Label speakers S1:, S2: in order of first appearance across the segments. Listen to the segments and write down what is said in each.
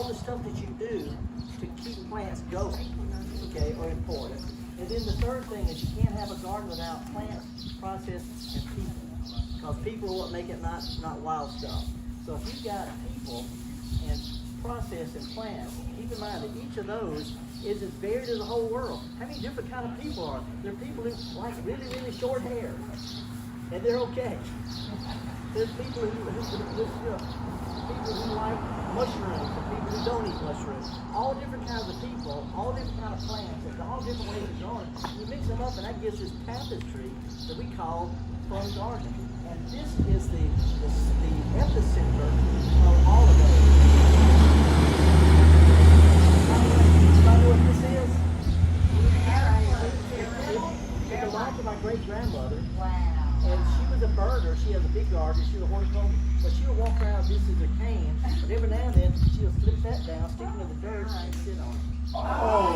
S1: all the stuff that you do to keep plants going, okay, are important. And then the third thing is you can't have a garden without plants, process, and people. Because people are what make it not wild stuff. So if you've got people and process and plants, keep in mind that each of those is as varied as the whole world. How many different kind of people are there? There are people who like really, really short hair, and they're okay. There's people who like mushrooms, and people who don't eat mushrooms. All different kinds of people, all different kinds of plants, and all different ways of growing. You mix them up, and that gives this tapestry that we call fun gardening. And this is the epicenter of all of those. You know what this is? It belonged to my great-grandmother. Wow. And she was a birder. She has a big garden. She was a horticulturalist. But she would walk around with this as a cane. But every now and then, she would slip that down, stick it in the dirt, and sit on it. Oh,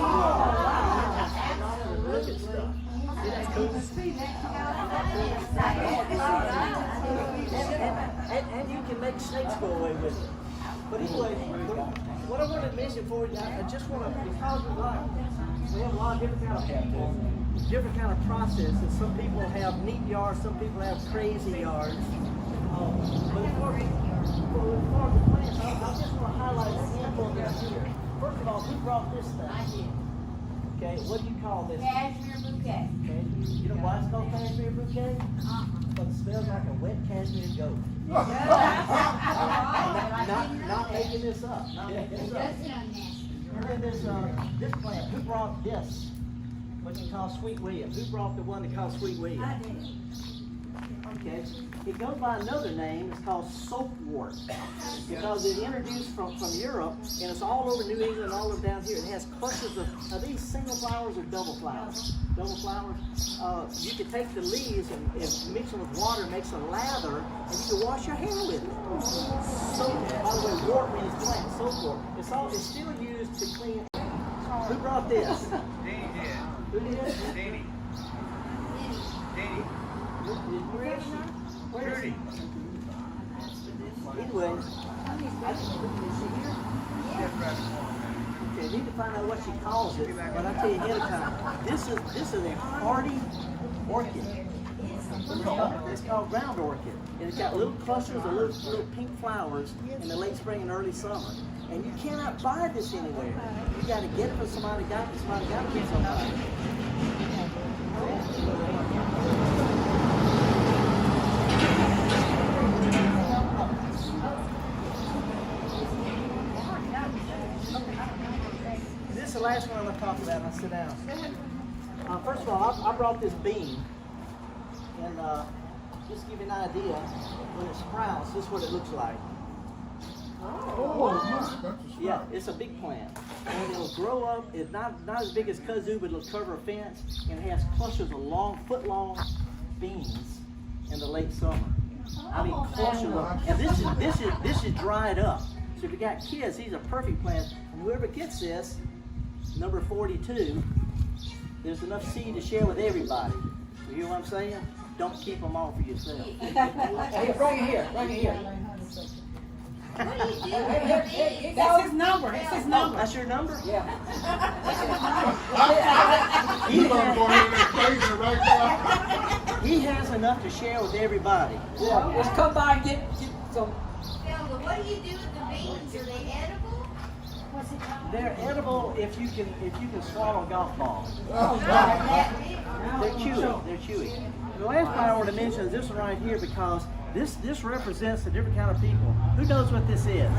S1: wow. Look at stuff. See, that's cool. And you can make snakes go away with it. But anyway, what I wanted to mention for you, I just want to, because we have a lot of different kind of people, different kind of processes. Some people have neat yards, some people have crazy yards. But as far as the plants, I just want to highlight a sample down here. First of all, who brought this thing? I did. Okay, what do you call this?
S2: Cashmere bouquet.
S1: Okay, you know why it's called cashmere bouquet? But it smells like a wet cashmere goat. Not making this up. Not making this up. And then this plant, who brought this? What you call Sweet William? Who brought the one they call Sweet William?
S2: I did.
S1: Okay, it goes by another name. It's called soapwort because it's introduced from Europe, and it's all over New England, all over down here. It has clusters of these single flowers or double flowers. Double flowers. You can take the leaves and mix them with water, makes a lather, and you can wash your hair with it. So, by the way, wort means plant. Soapwort. It's still used to clean. Who brought this?
S3: Danny did.
S1: Who did?
S3: Danny. Danny.
S1: Where is he? Anyway, I just put this in here. Okay, I need to find out what she calls it, but I'll tell you ahead of time. This is a hardy orchid. It's called ground orchid. And it's got little clusters of little pink flowers in the late spring and early summer. And you cannot buy this anywhere. You got to get it from somebody got it from somebody. This is the last one I'm going to talk about. Now sit down. First of all, I brought this bean, and just to give you an idea, when it sprouts, this is what it looks like. Yeah, it's a big plant, and it'll grow up. It's not as big as kudzu, but it'll cover a fence, and it has clusters of foot-long beans in the late summer. I mean, clusters of, and this is dried up. So if you got kids, these are perfect plants. And whoever gets this, number 42, there's enough seed to share with everybody. You hear what I'm saying? Don't keep them all for yourself. Hey, bring it here. Bring it here.
S2: What do you do?
S4: That's his number. That's his number.
S1: That's your number? Yeah. He has enough to share with everybody.
S4: Yeah, let's come by and get some.
S2: Felder, what do you do with the beans? Are they edible? What's it called?
S1: They're edible if you can swallow a golf ball. They're chewy. They're chewy. The last part I want to mention is this one right here because this represents a different kind of people. Who knows what this is?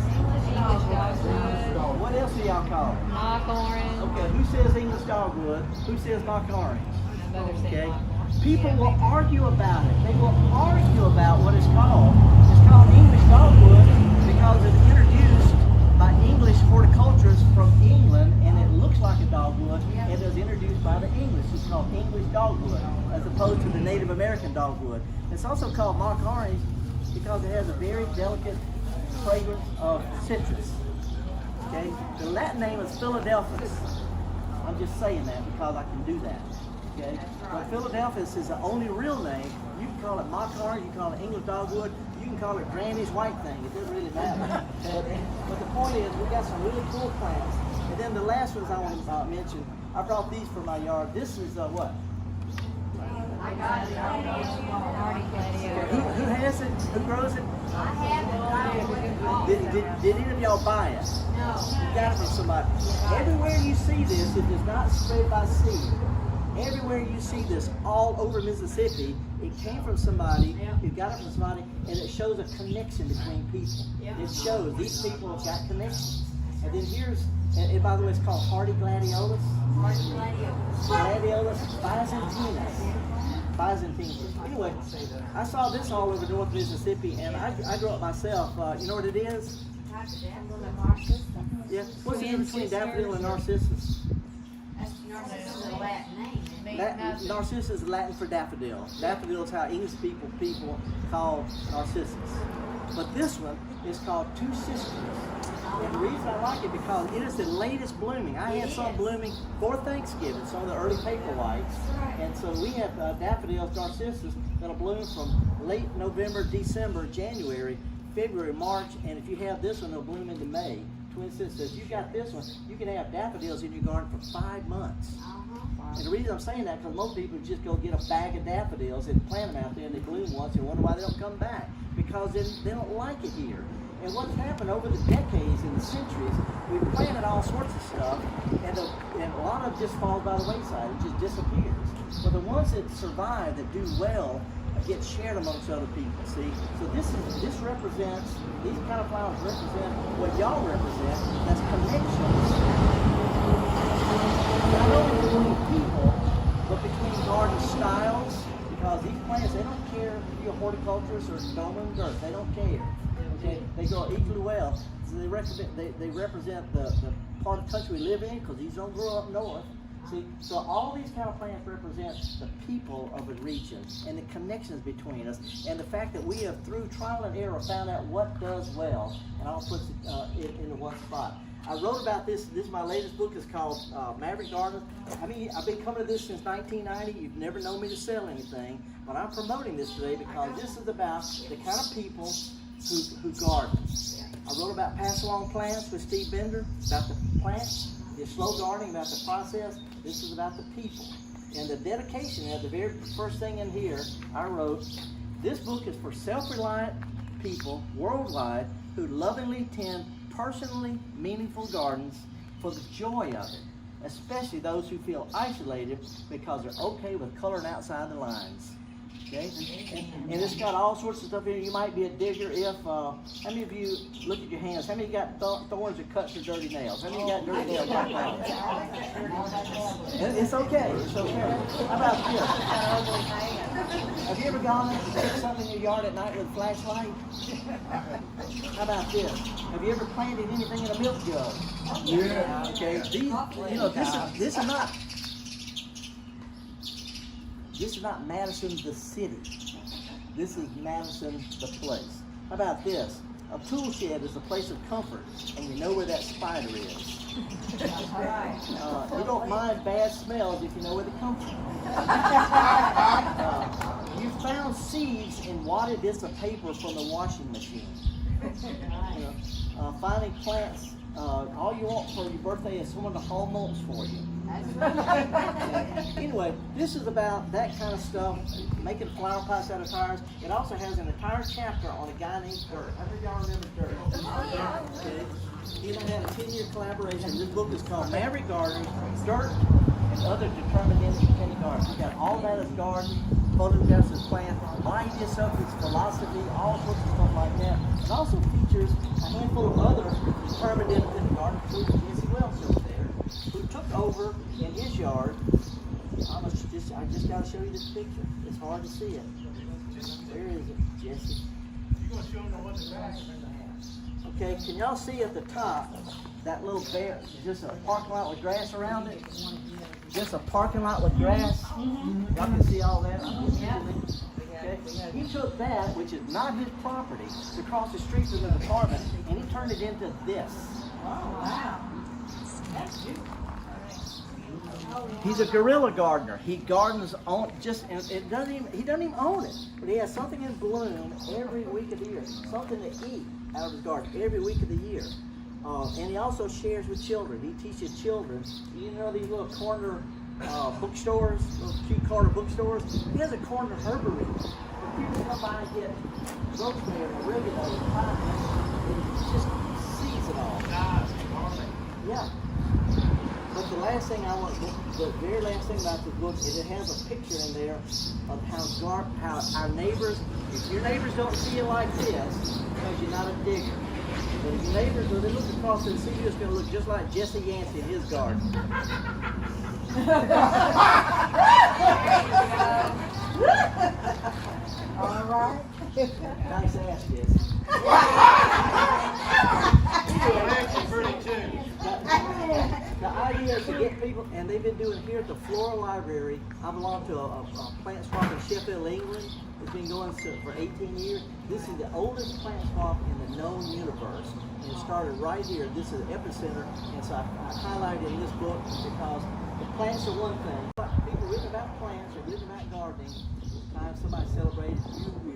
S1: What else do y'all call it?
S5: Mock orange.
S1: Okay, who says English dogwood? Who says mock orange? Okay. People will argue about it. They will argue about what it's called. It's called English dogwood because it's introduced by English horticulturists from England, and it looks like a dogwood, and it was introduced by the English. It's called English dogwood, as opposed to the Native American dogwood. It's also called mock orange because it has a very delicate fragrance of citrus. Okay, the Latin name is Philadelphus. I'm just saying that because I can do that. Okay, but Philadelphus is the only real name. You can call it mock orange, you can call it English dogwood, You can call it Granny's white thing. It doesn't really matter. But the point is, we got some really cool plants. And then the last ones I want to mention, I brought these for my yard. This is what?
S2: I got it.
S1: Who has it? Who grows it?
S2: I have it.
S1: Did any of y'all buy it?
S2: No.
S1: You got it from somebody. Everywhere you see this, it does not spread by seed. Everywhere you see this, all over Mississippi, it came from somebody who got it from somebody, and it shows a connection between people. It shows these people have got connections. And then here's, and by the way, it's called hardy gladiolus. Gladiolus byzantinus. Anyway, I saw this all over North Mississippi, and I grew up myself. You know what it is? Yeah. What's the difference between daffodil and narcissus? Narcissus is Latin for daffodil. Daffodil is how English people call narcissus. But this one is called two sisters. And the reason I like it because it is the latest blooming. I had some blooming for Thanksgiving, some of the early paper whites. And so we have daffodils, narcissus, that'll bloom from late November, December, January, February, March, and if you have this one, it'll bloom into May. Twin sisters, if you got this one, you can have daffodils in your garden for 5 months. And the reason I'm saying that, because most people just go get a bag of daffodils and plant them out there and they bloom once and wonder why they don't come back. Because they don't like it here. And what's happened over the decades and the centuries, we've planted all sorts of stuff, and a lot of it just falls by the wayside. It just disappears. But the ones that survive, that do well, get shared amongst other people, see? So this represents, these kind of flowers represent what y'all represent, that's connections. Not only between people, but between garden styles, because these plants, they don't care if you're a horticulturist or a dome and dirt, they don't care. Okay? They grow equally well. So they represent the part of the country we live in, because these don't grow up north. See, so all these kind of plants represent the people of a region and the connections between us, and the fact that we have, through trial and error, found out what does well, and I'll put it into one spot. I wrote about this. This is my latest book. It's called Maverick Gardeners. I mean, I've been coming to this since 1990. You've never known me to sell anything, but I'm promoting this today because this is about the kind of people who garden. I wrote about pass along plants with Steve Bender, about the plants. The slow gardening, about the process. This is about the people. And the dedication, at the very first thing in here, I wrote, this book is for self-reliant people worldwide who lovingly tend personally meaningful gardens for the joy of it, especially those who feel isolated because they're okay with coloring outside the lines. Okay? And it's got all sorts of stuff in here. You might be a digger if, how many of you, look at your hands, how many got thorns or cuts or dirty nails? How many got dirty nails like that? It's okay, it's okay. How about this? Have you ever gone and picked something in your yard at night with a flashlight? How about this? Have you ever planted anything in a milk jug? Yeah. Okay, this is not Madison the city. This is Madison the place. How about this? A tool shed is a place of comfort, and you know where that spider is. You don't mind bad smells if you know where they come from. You found seeds in wadded bits of paper from the washing machine. Finding plants. All you want for your birthday is someone to haul mulch for you. Anyway, this is about that kind of stuff, making flower pots out of tires. It also has an entire chapter on a guy named Dirt. How many of y'all remember Dirt? Okay. He and I had a 10-year collaboration. This book is called Maverick Gardeners, Dirt, and Other Determined Independent Gardens. We got all that as garden, photographs of plants, ideas of its philosophy, all sorts of stuff like that. It also features a handful of other determined independent gardens, including Jesse Wells over there, who took over in his yard. I just got to show you this picture. It's hard to see it. Where is it, Jesse? Okay, can y'all see at the top that little bare, just a parking lot with grass around it? Just a parking lot with grass? Y'all can see all that? Okay. He took that, which is not his property, across the street from the apartment, and he turned it into this.
S4: Oh, wow. That's beautiful.
S1: He's a guerrilla gardener. He gardens on he doesn't even own it, but he has something in bloom every week of the year, something to eat out of his garden every week of the year. And he also shares with children. He teaches children. You know these little corner bookstores, little cute corner bookstores? He has a corner herbery where people come by and get rosemary and oregano and thyme. He just sees it all. Yeah. But the last thing the very last thing about the book is it has a picture in there of how our neighbors, if your neighbors don't see you like this, because you're not a digger. But if your neighbors, when they look across and see you, it's going to look just like Jesse Yancey in his garden.
S5: All right.
S1: Nice ass, Jesse. The idea is to get people, and they've been doing here at the Flora Library. I belong to a plant swap in Sheffield, England. It's been going for 18 years. This is the oldest plant swap in the known universe. And it started right here. This is the epicenter. And so I highlighted in this book because the plants are one thing. People reading about plants or reading about gardening, it's time somebody celebrated. You